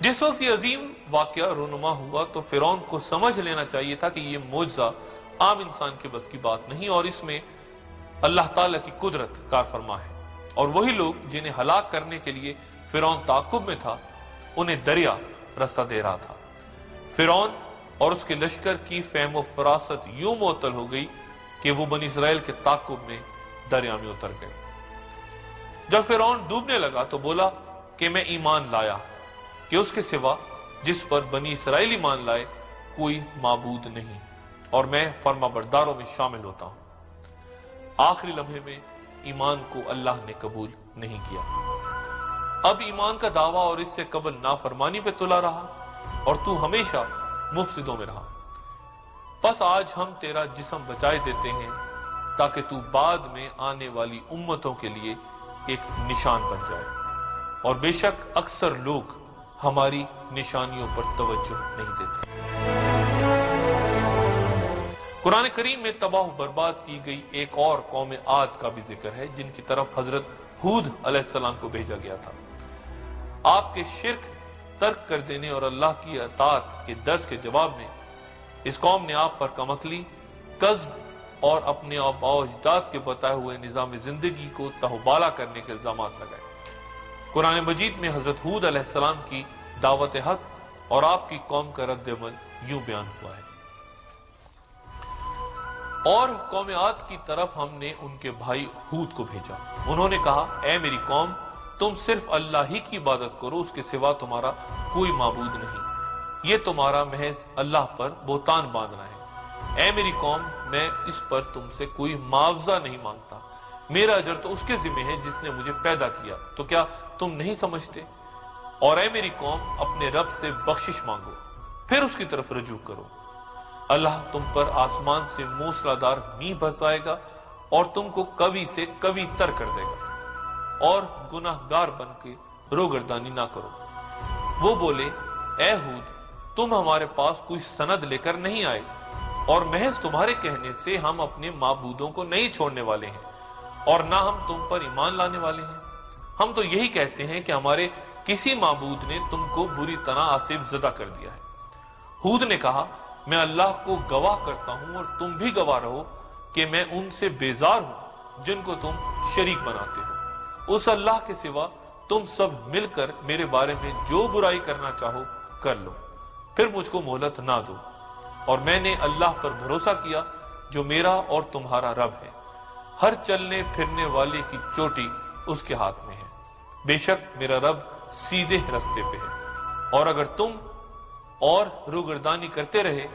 جس وقت یہ عظیم واقعہ رونما ہوا تو فرعون کو سمجھ لینا چاہیے تھا کہ یہ معجزہ عام انسان کے بس کی بات نہیں اور اس میں اللہ تعالیٰ کی قدرت کار فرما ہے، اور وہی لوگ جنہیں ہلاک کرنے کے لیے فرعون تعاقب میں تھا انہیں دریا رستہ دے رہا تھا۔ فرعون اور اس کے لشکر کی فہم و فراست یوں معطل ہو گئی کہ وہ بنی اسرائیل کے تعاقب میں دریا میں اتر گئے۔ جب فرعون ڈوبنے لگا تو بولا کہ میں ایمان لایا کہ اس کے سوا جس پر بنی اسرائیل ایمان لائے کوئی معبود نہیں، اور میں فرما برداروں میں شامل ہوتا ہوں۔ آخری لمحے میں ایمان کو اللہ نے قبول نہیں کیا۔ اب ایمان کا دعویٰ اور اس سے قبل نافرمانی پہ تلا رہا اور تو ہمیشہ مفسدوں میں رہا۔ بس آج ہم تیرا جسم بچائے دیتے ہیں تاکہ تو بعد میں آنے والی امتوں کے لیے ایک نشان بن جائے، اور بے شک اکثر لوگ ہماری نشانیوں پر توجہ نہیں دیتے۔ قرآن کریم میں تباہ و برباد کی گئی ایک اور قوم عاد کا بھی ذکر ہے جن کی طرف حضرت ہود علیہ السلام کو بھیجا گیا تھا۔ آپ کے شرک ترک کر دینے اور اللہ کی اطاعت کے درس کے جواب میں اس قوم نے آپ پر کم عقلی، کذب اور اپنے آباء و اجداد کے بتائے ہوئے نظام زندگی کو تہوبالا کرنے کے الزامات لگائے۔ قرآن مجید میں حضرت ہود علیہ السلام کی دعوت حق اور آپ کی قوم کا رد عمل یوں بیان ہوا ہے۔ اور قوم عاد کی طرف ہم نے ان کے بھائی ہود کو بھیجا، انہوں نے کہا اے میری قوم تم صرف اللہ ہی کی عبادت کرو، اس کے سوا تمہارا کوئی معبود نہیں، یہ تمہارا محض اللہ پر بہتان باندھنا ہے۔ اے میری قوم میں اس پر تم سے کوئی معاوضہ نہیں مانگتا، میرا اجر تو اس کے ذمہ ہے جس نے مجھے پیدا کیا، تو کیا تم نہیں سمجھتے؟ اور اے میری قوم اپنے رب سے بخشش مانگو پھر اس کی طرف رجوع کرو، اللہ تم پر آسمان سے موسلا دار میہ برسائے گا اور تم کو قوی سے قوی تر کر دے گا، اور گناہ گار بن کے روگردانی نہ کرو۔ وہ بولے اے ہود تم ہمارے پاس کوئی سند لے کر نہیں آئے، اور محض تمہارے کہنے سے ہم اپنے معبودوں کو نہیں چھوڑنے والے ہیں، اور نہ ہم تم پر ایمان لانے والے ہیں۔ ہم تو یہی کہتے ہیں کہ ہمارے کسی معبود نے تم کو بری طرح آصف زدہ کر دیا ہے۔ ہود نے کہا میں اللہ کو گواہ کرتا ہوں اور تم بھی گواہ رہو کہ میں ان سے بیزار ہوں جن کو تم شریک بناتے ہو، اس اللہ کے سوا تم سب مل کر میرے بارے میں جو برائی کرنا چاہو کر لو، پھر مجھ کو مہلت نہ دو، اور میں نے اللہ پر بھروسہ کیا جو میرا اور تمہارا رب ہے، ہر چلنے پھرنے والے کی چوٹی اس کے ہاتھ میں ہے، بے شک میرا رب سیدھے رستے پہ ہے، اور اگر تم اور روگردانی کرتے رہے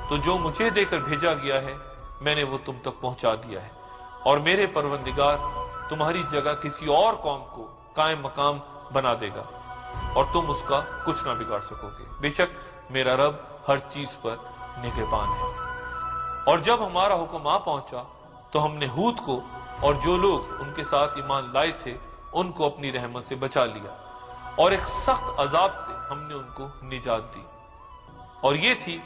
تو جو مجھے دے کر بھیجا گیا ہے میں نے وہ تم تک پہنچا دیا ہے، اور میرے پروردگار تمہاری جگہ کسی اور قوم کو قائم مقام بنا دے گا اور تم اس کا کچھ نہ بگاڑ سکو گے، بے شک میرا رب ہر چیز پر نگہبان ہے۔ اور جب ہمارا حکم آ پہنچا تو ہم نے ہود کو اور جو لوگ ان کے ساتھ ایمان لائے تھے ان کو اپنی رحمت سے بچا لیا، اور ایک سخت عذاب سے ہم نے ان کو نجات دی۔ اور یہ تھی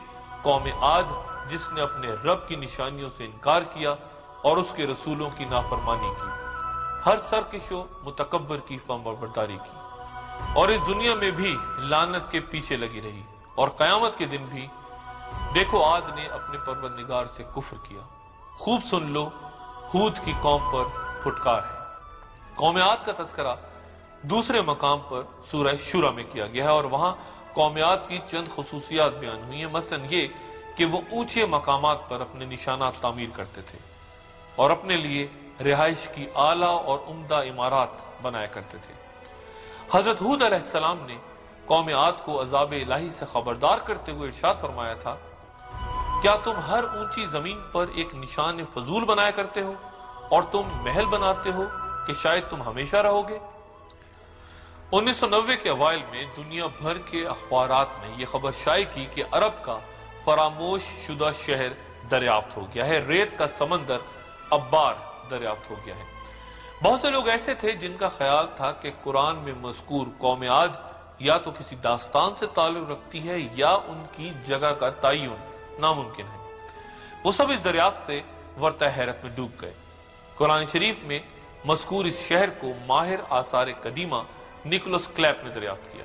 قوم عاد جس نے اپنے رب کی نشانیوں سے انکار کیا اور اس کے رسولوں کی نافرمانی کی، ہر سرکش و متکبر کی فرمانبرداری کی، اور اس دنیا میں بھی لعنت کے پیچھے لگی رہی، اور قیامت کے دن بھی دیکھو عاد نے اپنے پروردگار سے کفر کیا۔ خوب سن لو ہود کی قوم پر پھٹکار ہے۔ قوم عاد کا تذکرہ دوسرے مقام پر سورہ شورى میں کیا گیا ہے، اور وہاں قوم عاد کی چند خصوصیات بیان ہوئی ہیں، مثلا یہ کہ وہ اونچے مقامات پر اپنے نشانات تعمیر کرتے تھے اور اپنے لیے رہائش کی اعلیٰ اور عمدہ عمارات بنایا کرتے تھے۔ حضرت ہود علیہ السلام نے قوم عاد کو عذاب الہی سے خبردار کرتے ہوئے ارشاد فرمایا تھا کیا تم ہر اونچی زمین پر ایک نشان فضول بنایا کرتے ہو اور تم محل بناتے ہو کہ شاید تم ہمیشہ رہو گے؟ 1990 کے اوائل میں دنیا بھر کے اخبارات نے یہ خبر شائع کی کہ عرب کا فراموش شدہ شہر دریافت ہو گیا ہے، ریت کا سمندر ابار دریافت ہو گیا ہے۔ بہت سے لوگ ایسے تھے جن کا خیال تھا کہ قرآن میں مذکور قوم عاد یا تو کسی داستان سے تعلق رکھتی ہے یا ان کی جگہ کا تعین ناممکن ہے۔ وہ سب اس دریافت سے ورطہ حیرت میں ڈوب گئے۔ قرآن شریف میں مذکور اس شہر کو ماہر آثار قدیمہ نکولس کلیپ نے دریافت کیا۔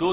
2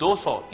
200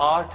8